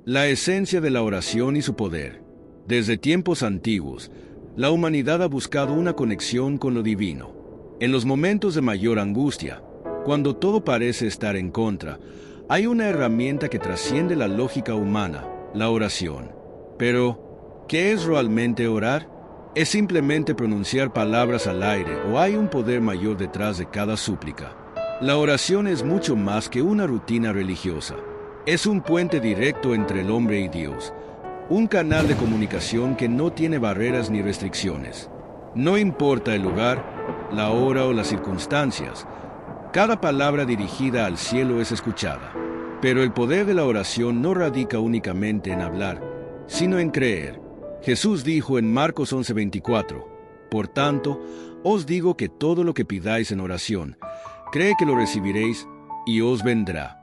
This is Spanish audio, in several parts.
La esencia de la oración y su poder. Desde tiempos antiguos, la humanidad ha buscado una conexión con lo divino. En los momentos de mayor angustia, cuando todo parece estar en contra, hay una herramienta que trasciende la lógica humana, la oración. Pero, ¿qué es realmente orar? ¿Es simplemente pronunciar palabras al aire o hay un poder mayor detrás de cada súplica? La oración es mucho más que una rutina religiosa. Es un puente directo entre el hombre y Dios, un canal de comunicación que no tiene barreras ni restricciones. No importa el lugar, la hora o las circunstancias, cada palabra dirigida al cielo es escuchada. Pero el poder de la oración no radica únicamente en hablar, sino en creer. Jesús dijo en Marcos 11:24, «Por tanto, os digo que todo lo que pidáis en oración, cree que lo recibiréis y os vendrá».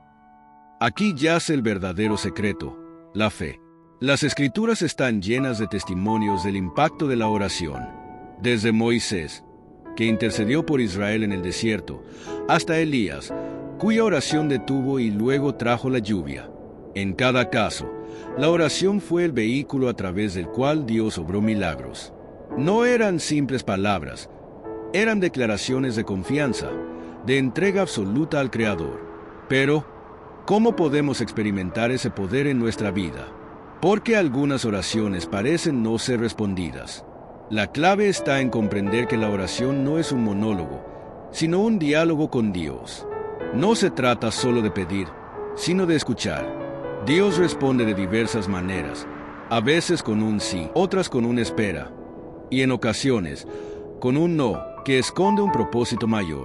Aquí yace el verdadero secreto, la fe. Las Escrituras están llenas de testimonios del impacto de la oración, desde Moisés, que intercedió por Israel en el desierto, hasta Elías, cuya oración detuvo y luego trajo la lluvia. En cada caso, la oración fue el vehículo a través del cual Dios obró milagros. No eran simples palabras, eran declaraciones de confianza, de entrega absoluta al Creador. Pero, ¿cómo podemos experimentar ese poder en nuestra vida? Porque algunas oraciones parecen no ser respondidas. La clave está en comprender que la oración no es un monólogo, sino un diálogo con Dios. No se trata solo de pedir, sino de escuchar. Dios responde de diversas maneras, a veces con un sí, otras con una espera, y en ocasiones, con un no, que esconde un propósito mayor.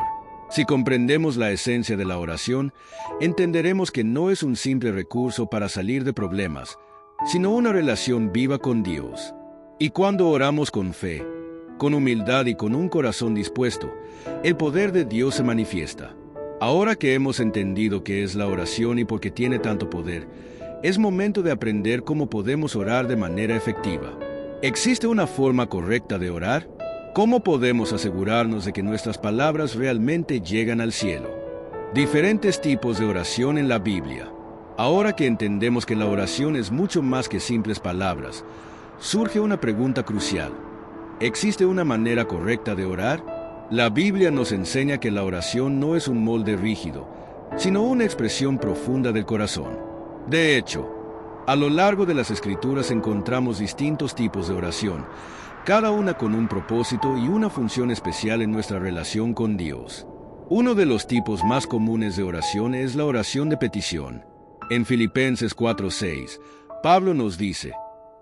Si comprendemos la esencia de la oración, entenderemos que no es un simple recurso para salir de problemas, sino una relación viva con Dios. Y cuando oramos con fe, con humildad y con un corazón dispuesto, el poder de Dios se manifiesta. Ahora que hemos entendido qué es la oración y por qué tiene tanto poder, es momento de aprender cómo podemos orar de manera efectiva. ¿Existe una forma correcta de orar? ¿Cómo podemos asegurarnos de que nuestras palabras realmente llegan al cielo? Diferentes tipos de oración en la Biblia. Ahora que entendemos que la oración es mucho más que simples palabras, surge una pregunta crucial. ¿Existe una manera correcta de orar? La Biblia nos enseña que la oración no es un molde rígido, sino una expresión profunda del corazón. De hecho, a lo largo de las Escrituras encontramos distintos tipos de oración, cada una con un propósito y una función especial en nuestra relación con Dios. Uno de los tipos más comunes de oración es la oración de petición. En Filipenses 4:6, Pablo nos dice,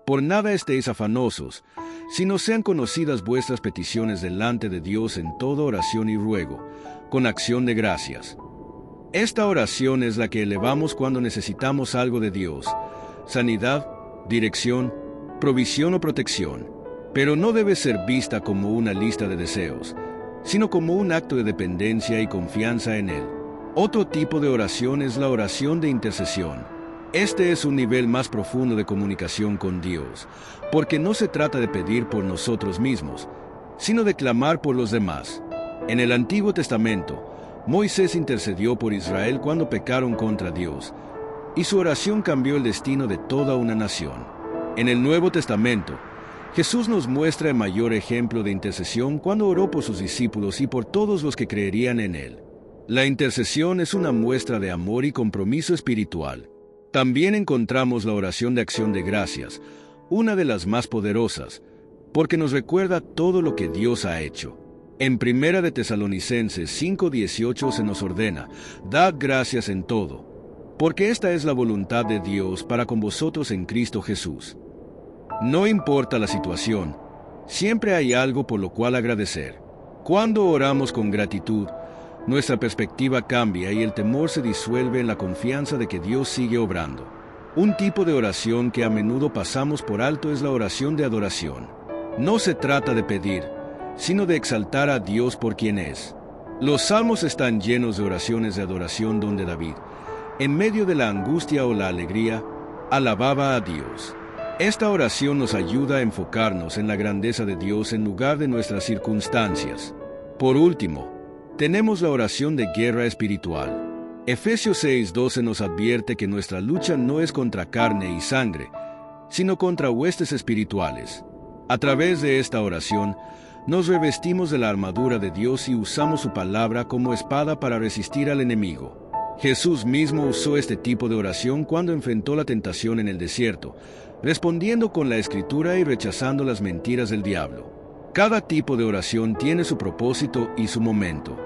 «Por nada estéis afanosos, sino sean conocidas vuestras peticiones delante de Dios en toda oración y ruego, con acción de gracias». Esta oración es la que elevamos cuando necesitamos algo de Dios, sanidad, dirección, provisión o protección, pero no debe ser vista como una lista de deseos, sino como un acto de dependencia y confianza en Él. Otro tipo de oración es la oración de intercesión. Este es un nivel más profundo de comunicación con Dios, porque no se trata de pedir por nosotros mismos, sino de clamar por los demás. En el Antiguo Testamento, Moisés intercedió por Israel cuando pecaron contra Dios, y su oración cambió el destino de toda una nación. En el Nuevo Testamento, Jesús nos muestra el mayor ejemplo de intercesión cuando oró por sus discípulos y por todos los que creerían en Él. La intercesión es una muestra de amor y compromiso espiritual. También encontramos la oración de acción de gracias, una de las más poderosas, porque nos recuerda todo lo que Dios ha hecho. En 1 de Tesalonicenses 5:18 se nos ordena, «Dad gracias en todo, porque esta es la voluntad de Dios para con vosotros en Cristo Jesús». No importa la situación, siempre hay algo por lo cual agradecer. Cuando oramos con gratitud, nuestra perspectiva cambia y el temor se disuelve en la confianza de que Dios sigue obrando. Un tipo de oración que a menudo pasamos por alto es la oración de adoración. No se trata de pedir, sino de exaltar a Dios por quien es. Los salmos están llenos de oraciones de adoración donde David, en medio de la angustia o la alegría, alababa a Dios. Esta oración nos ayuda a enfocarnos en la grandeza de Dios en lugar de nuestras circunstancias. Por último, tenemos la oración de guerra espiritual. Efesios 6:12 nos advierte que nuestra lucha no es contra carne y sangre, sino contra huestes espirituales. A través de esta oración, nos revestimos de la armadura de Dios y usamos su palabra como espada para resistir al enemigo. Jesús mismo usó este tipo de oración cuando enfrentó la tentación en el desierto, respondiendo con la Escritura y rechazando las mentiras del diablo. Cada tipo de oración tiene su propósito y su momento.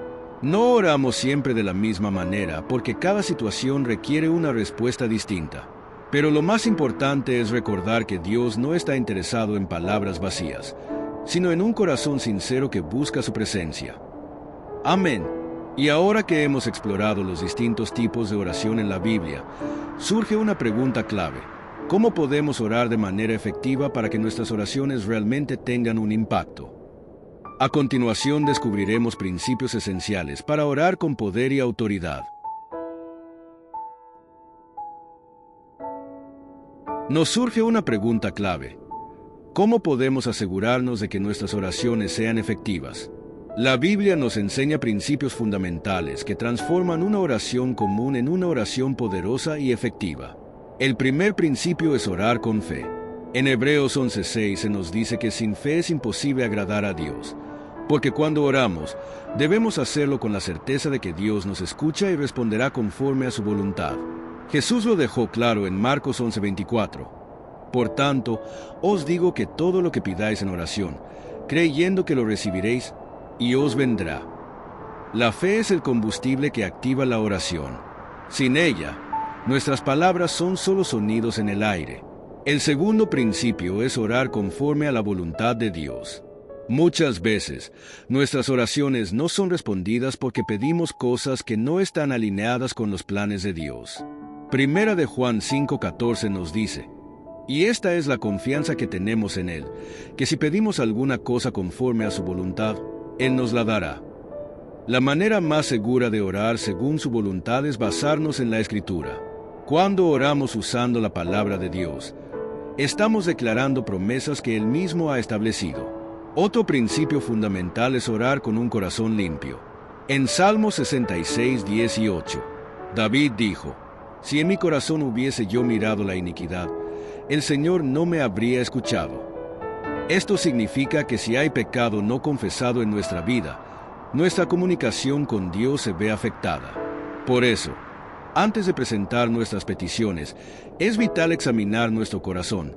No oramos siempre de la misma manera porque cada situación requiere una respuesta distinta. Pero lo más importante es recordar que Dios no está interesado en palabras vacías, sino en un corazón sincero que busca su presencia. Amén. Y ahora que hemos explorado los distintos tipos de oración en la Biblia, surge una pregunta clave. ¿Cómo podemos orar de manera efectiva para que nuestras oraciones realmente tengan un impacto? A continuación descubriremos principios esenciales para orar con poder y autoridad. Nos surge una pregunta clave. ¿Cómo podemos asegurarnos de que nuestras oraciones sean efectivas? La Biblia nos enseña principios fundamentales que transforman una oración común en una oración poderosa y efectiva. El primer principio es orar con fe. En Hebreos 11:6 se nos dice que sin fe es imposible agradar a Dios, porque cuando oramos, debemos hacerlo con la certeza de que Dios nos escucha y responderá conforme a su voluntad. Jesús lo dejó claro en Marcos 11:24. Por tanto, os digo que todo lo que pidáis en oración, creyendo que lo recibiréis, y os vendrá. La fe es el combustible que activa la oración. Sin ella, nuestras palabras son solo sonidos en el aire. El segundo principio es orar conforme a la voluntad de Dios. Muchas veces, nuestras oraciones no son respondidas porque pedimos cosas que no están alineadas con los planes de Dios. Primera de Juan 5:14 nos dice, y esta es la confianza que tenemos en Él, que si pedimos alguna cosa conforme a su voluntad, Él nos la dará. La manera más segura de orar según su voluntad es basarnos en la Escritura. Cuando oramos usando la palabra de Dios, estamos declarando promesas que Él mismo ha establecido. Otro principio fundamental es orar con un corazón limpio. En Salmo 66:18, David dijo, si en mi corazón hubiese yo mirado la iniquidad, el Señor no me habría escuchado. Esto significa que si hay pecado no confesado en nuestra vida, nuestra comunicación con Dios se ve afectada. Por eso, antes de presentar nuestras peticiones, es vital examinar nuestro corazón,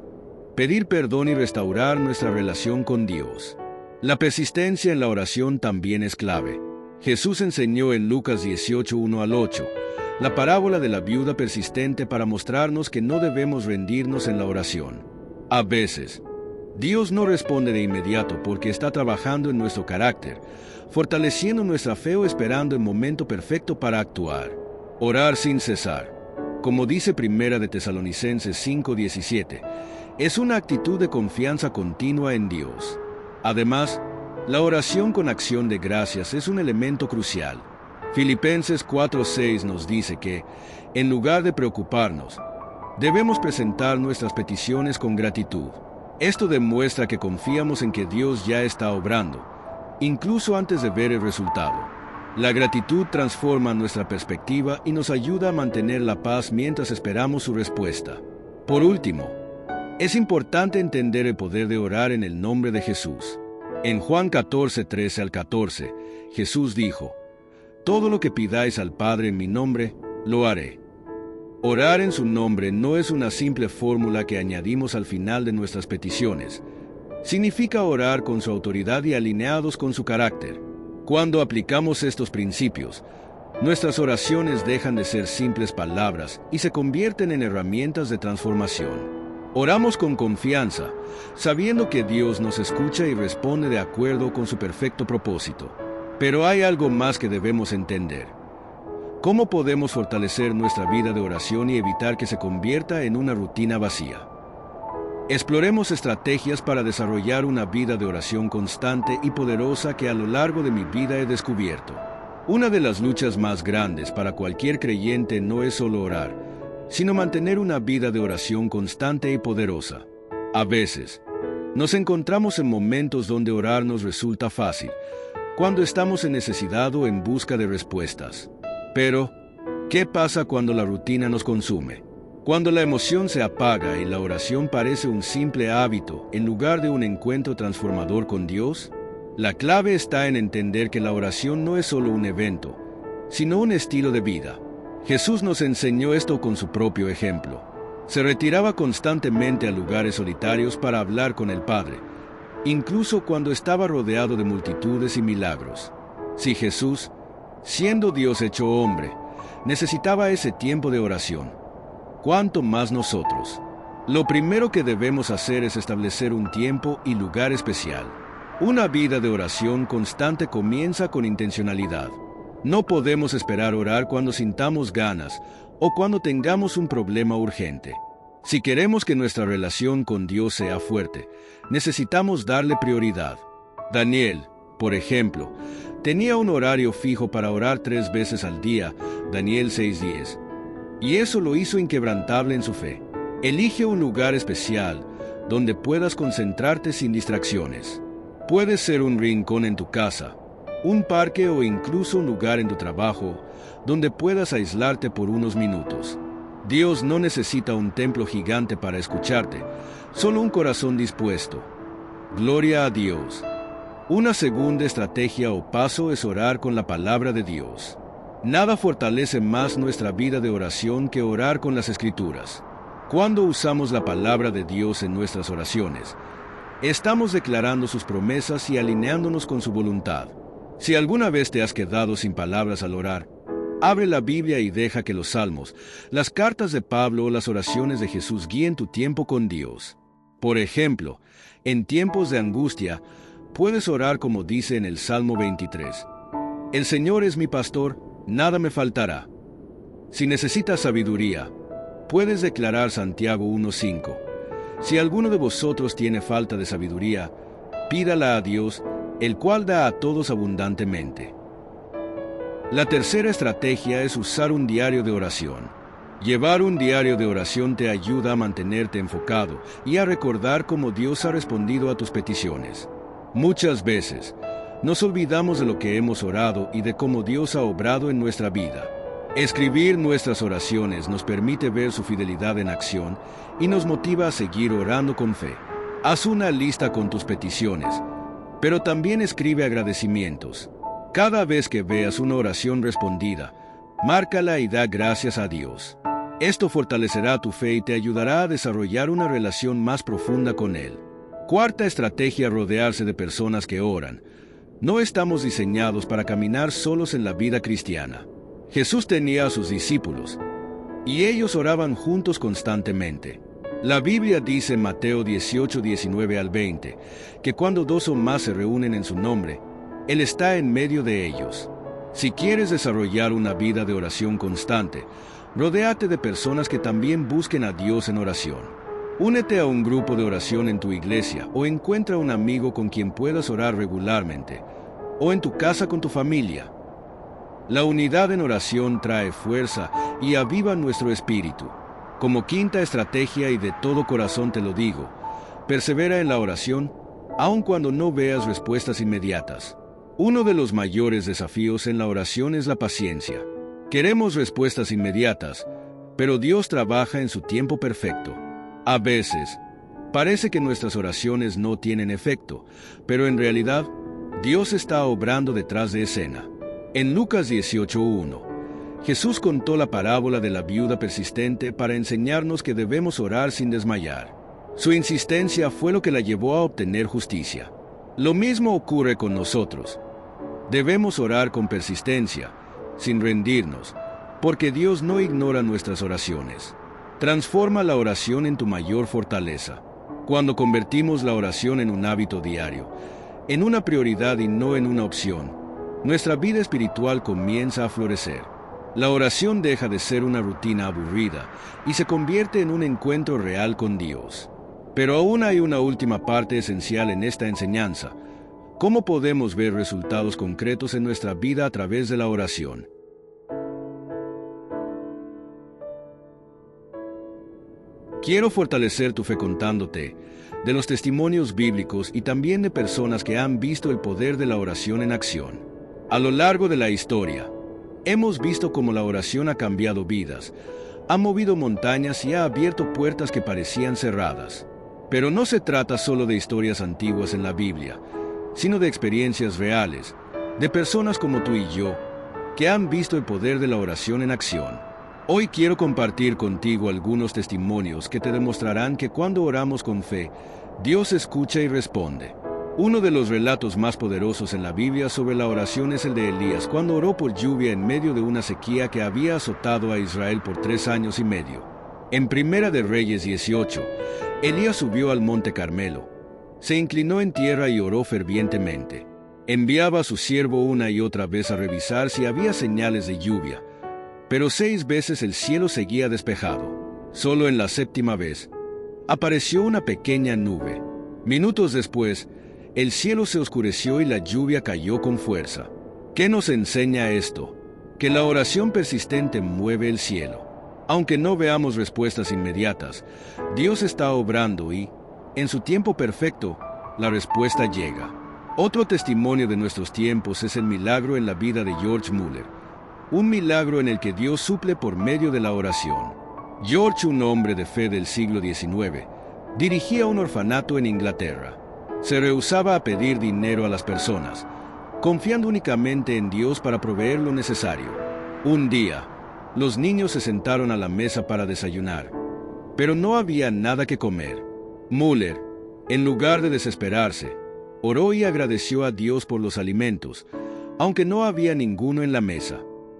pedir perdón y restaurar nuestra relación con Dios. La persistencia en la oración también es clave. Jesús enseñó en Lucas 18:1-8, la parábola de la viuda persistente para mostrarnos que no debemos rendirnos en la oración. A veces, Dios no responde de inmediato porque está trabajando en nuestro carácter, fortaleciendo nuestra fe o esperando el momento perfecto para actuar. Orar sin cesar, como dice Primera de Tesalonicenses 5:17, es una actitud de confianza continua en Dios. Además, la oración con acción de gracias es un elemento crucial. Filipenses 4:6 nos dice que, en lugar de preocuparnos, debemos presentar nuestras peticiones con gratitud. Esto demuestra que confiamos en que Dios ya está obrando, incluso antes de ver el resultado. La gratitud transforma nuestra perspectiva y nos ayuda a mantener la paz mientras esperamos su respuesta. Por último, es importante entender el poder de orar en el nombre de Jesús. En Juan 14:13-14, Jesús dijo, todo lo que pidáis al Padre en mi nombre, lo haré. Orar en su nombre no es una simple fórmula que añadimos al final de nuestras peticiones. Significa orar con su autoridad y alineados con su carácter. Cuando aplicamos estos principios, nuestras oraciones dejan de ser simples palabras y se convierten en herramientas de transformación. Oramos con confianza, sabiendo que Dios nos escucha y responde de acuerdo con su perfecto propósito. Pero hay algo más que debemos entender. ¿Cómo podemos fortalecer nuestra vida de oración y evitar que se convierta en una rutina vacía? Exploremos estrategias para desarrollar una vida de oración constante y poderosa que a lo largo de mi vida he descubierto. Una de las luchas más grandes para cualquier creyente no es solo orar, sino mantener una vida de oración constante y poderosa. A veces, nos encontramos en momentos donde orar nos resulta fácil, cuando estamos en necesidad o en busca de respuestas. Pero, ¿Qué pasa cuando la rutina nos consume? Cuando la emoción se apaga y la oración parece un simple hábito en lugar de un encuentro transformador con Dios. La clave está en entender que la oración no es solo un evento, sino un estilo de vida. Jesús nos enseñó esto con su propio ejemplo. Se retiraba constantemente a lugares solitarios para hablar con el Padre, incluso cuando estaba rodeado de multitudes y milagros. Si Jesús, siendo Dios hecho hombre, necesitaba ese tiempo de oración, ¿cuánto más nosotros? Lo primero que debemos hacer es establecer un tiempo y lugar especial. Una vida de oración constante comienza con intencionalidad. No podemos esperar orar cuando sintamos ganas o cuando tengamos un problema urgente. Si queremos que nuestra relación con Dios sea fuerte, necesitamos darle prioridad. Daniel, por ejemplo, tenía un horario fijo para orar 3 veces al día, Daniel 6:10, y eso lo hizo inquebrantable en su fe. Elige un lugar especial donde puedas concentrarte sin distracciones. Puede ser un rincón en tu casa, un parque o incluso un lugar en tu trabajo donde puedas aislarte por unos minutos. Dios no necesita un templo gigante para escucharte, solo un corazón dispuesto. Gloria a Dios. Una segunda estrategia o paso es orar con la palabra de Dios. Nada fortalece más nuestra vida de oración que orar con las Escrituras. Cuando usamos la palabra de Dios en nuestras oraciones, estamos declarando sus promesas y alineándonos con su voluntad. Si alguna vez te has quedado sin palabras al orar, abre la Biblia y deja que los salmos, las cartas de Pablo o las oraciones de Jesús guíen tu tiempo con Dios. Por ejemplo, en tiempos de angustia, puedes orar como dice en el Salmo 23. El Señor es mi pastor, nada me faltará. Si necesitas sabiduría, puedes declarar Santiago 1:5. Si alguno de vosotros tiene falta de sabiduría, pídala a Dios, el cual da a todos abundantemente. La tercera estrategia es usar un diario de oración. Llevar un diario de oración te ayuda a mantenerte enfocado y a recordar cómo Dios ha respondido a tus peticiones. Muchas veces, nos olvidamos de lo que hemos orado y de cómo Dios ha obrado en nuestra vida. Escribir nuestras oraciones nos permite ver su fidelidad en acción y nos motiva a seguir orando con fe. Haz una lista con tus peticiones, pero también escribe agradecimientos. Cada vez que veas una oración respondida, márcala y da gracias a Dios. Esto fortalecerá tu fe y te ayudará a desarrollar una relación más profunda con Él. Cuarta estrategia: rodearse de personas que oran. No estamos diseñados para caminar solos en la vida cristiana. Jesús tenía a sus discípulos, y ellos oraban juntos constantemente. La Biblia dice en Mateo 18:19-20, que cuando 2 o más se reúnen en su nombre, Él está en medio de ellos. Si quieres desarrollar una vida de oración constante, rodéate de personas que también busquen a Dios en oración. Únete a un grupo de oración en tu iglesia o encuentra un amigo con quien puedas orar regularmente, o en tu casa con tu familia. La unidad en oración trae fuerza y aviva nuestro espíritu. Como quinta estrategia, y de todo corazón te lo digo, persevera en la oración, aun cuando no veas respuestas inmediatas. Uno de los mayores desafíos en la oración es la paciencia. Queremos respuestas inmediatas, pero Dios trabaja en su tiempo perfecto. A veces, parece que nuestras oraciones no tienen efecto, pero en realidad, Dios está obrando detrás de escena. En Lucas 18:1, Jesús contó la parábola de la viuda persistente para enseñarnos que debemos orar sin desmayar. Su insistencia fue lo que la llevó a obtener justicia. Lo mismo ocurre con nosotros. Debemos orar con persistencia, sin rendirnos, porque Dios no ignora nuestras oraciones. Transforma la oración en tu mayor fortaleza. Cuando convertimos la oración en un hábito diario, en una prioridad y no en una opción, nuestra vida espiritual comienza a florecer. La oración deja de ser una rutina aburrida y se convierte en un encuentro real con Dios. Pero aún hay una última parte esencial en esta enseñanza: ¿cómo podemos ver resultados concretos en nuestra vida a través de la oración? Quiero fortalecer tu fe contándote de los testimonios bíblicos y también de personas que han visto el poder de la oración en acción. A lo largo de la historia, Hemos visto cómo la oración ha cambiado vidas, ha movido montañas y ha abierto puertas que parecían cerradas. Pero no se trata solo de historias antiguas en la Biblia, sino de experiencias reales, de personas como tú y yo, que han visto el poder de la oración en acción. Hoy quiero compartir contigo algunos testimonios que te demostrarán que cuando oramos con fe, Dios escucha y responde. Uno de los relatos más poderosos en la Biblia sobre la oración es el de Elías, cuando oró por lluvia en medio de una sequía que había azotado a Israel por 3 años y medio. En Primera de Reyes 18, Elías subió al monte Carmelo, se inclinó en tierra y oró fervientemente. Enviaba a su siervo una y otra vez a revisar si había señales de lluvia, pero 6 veces el cielo seguía despejado. Solo en la 7ª vez, apareció una pequeña nube. Minutos después, el cielo se oscureció y la lluvia cayó con fuerza. ¿Qué nos enseña esto? Que la oración persistente mueve el cielo. Aunque no veamos respuestas inmediatas, Dios está obrando y, en su tiempo perfecto, la respuesta llega. Otro testimonio de nuestros tiempos es el milagro en la vida de George Muller, un milagro en el que Dios suple por medio de la oración. George, un hombre de fe del siglo XIX, dirigía un orfanato en Inglaterra. Se rehusaba a pedir dinero a las personas, confiando únicamente en Dios para proveer lo necesario. Un día, los niños se sentaron a la mesa para desayunar, pero no había nada que comer. Muller, en lugar de desesperarse, oró y agradeció a Dios por los alimentos, aunque no había ninguno en la mesa.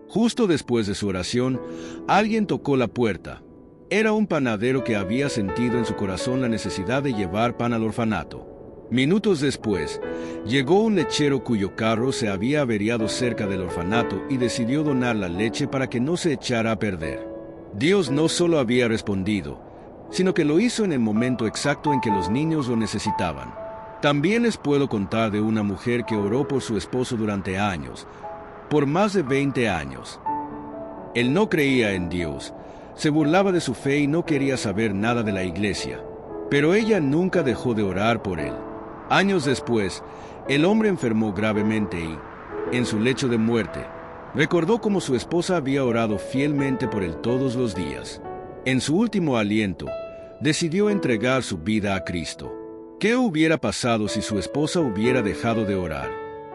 Justo después de su oración, alguien tocó la puerta. Era un panadero que había sentido en su corazón la necesidad de llevar pan al orfanato. Minutos después, llegó un lechero cuyo carro se había averiado cerca del orfanato y decidió donar la leche para que no se echara a perder. Dios no solo había respondido, sino que lo hizo en el momento exacto en que los niños lo necesitaban. También les puedo contar de una mujer que oró por su esposo durante años, por más de 20 años. Él no creía en Dios, se burlaba de su fe y no quería saber nada de la iglesia, pero ella nunca dejó de orar por él. Años después, el hombre enfermó gravemente y, en su lecho de muerte, recordó cómo su esposa había orado fielmente por él todos los días. En su último aliento, decidió entregar su vida a Cristo. ¿Qué hubiera pasado si su esposa hubiera dejado de orar?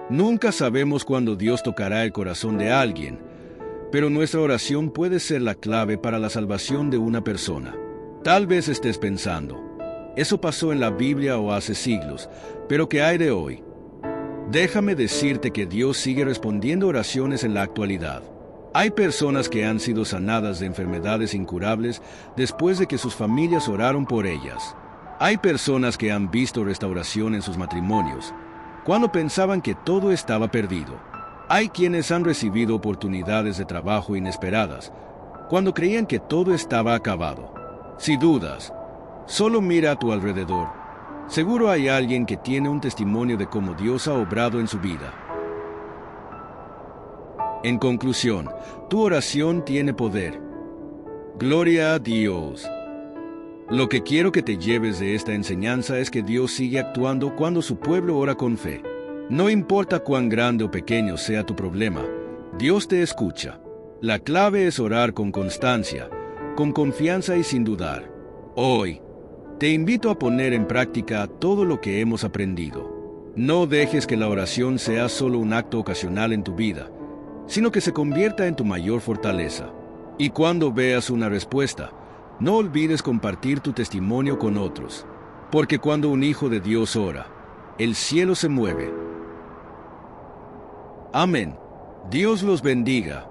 Nunca sabemos cuándo Dios tocará el corazón de alguien, pero nuestra oración puede ser la clave para la salvación de una persona. Tal vez estés pensando, eso pasó en la Biblia o hace siglos, pero ¿qué hay de hoy? Déjame decirte que Dios sigue respondiendo oraciones en la actualidad. Hay personas que han sido sanadas de enfermedades incurables después de que sus familias oraron por ellas. Hay personas que han visto restauración en sus matrimonios, cuando pensaban que todo estaba perdido. Hay quienes han recibido oportunidades de trabajo inesperadas, cuando creían que todo estaba acabado. Si dudas, solo mira a tu alrededor. Seguro hay alguien que tiene un testimonio de cómo Dios ha obrado en su vida. En conclusión, tu oración tiene poder. Gloria a Dios. Lo que quiero que te lleves de esta enseñanza es que Dios sigue actuando cuando su pueblo ora con fe. No importa cuán grande o pequeño sea tu problema, Dios te escucha. La clave es orar con constancia, con confianza y sin dudar. Hoy, te invito a poner en práctica todo lo que hemos aprendido. No dejes que la oración sea solo un acto ocasional en tu vida, sino que se convierta en tu mayor fortaleza. Y cuando veas una respuesta, no olvides compartir tu testimonio con otros, porque cuando un hijo de Dios ora, el cielo se mueve. Amén. Dios los bendiga.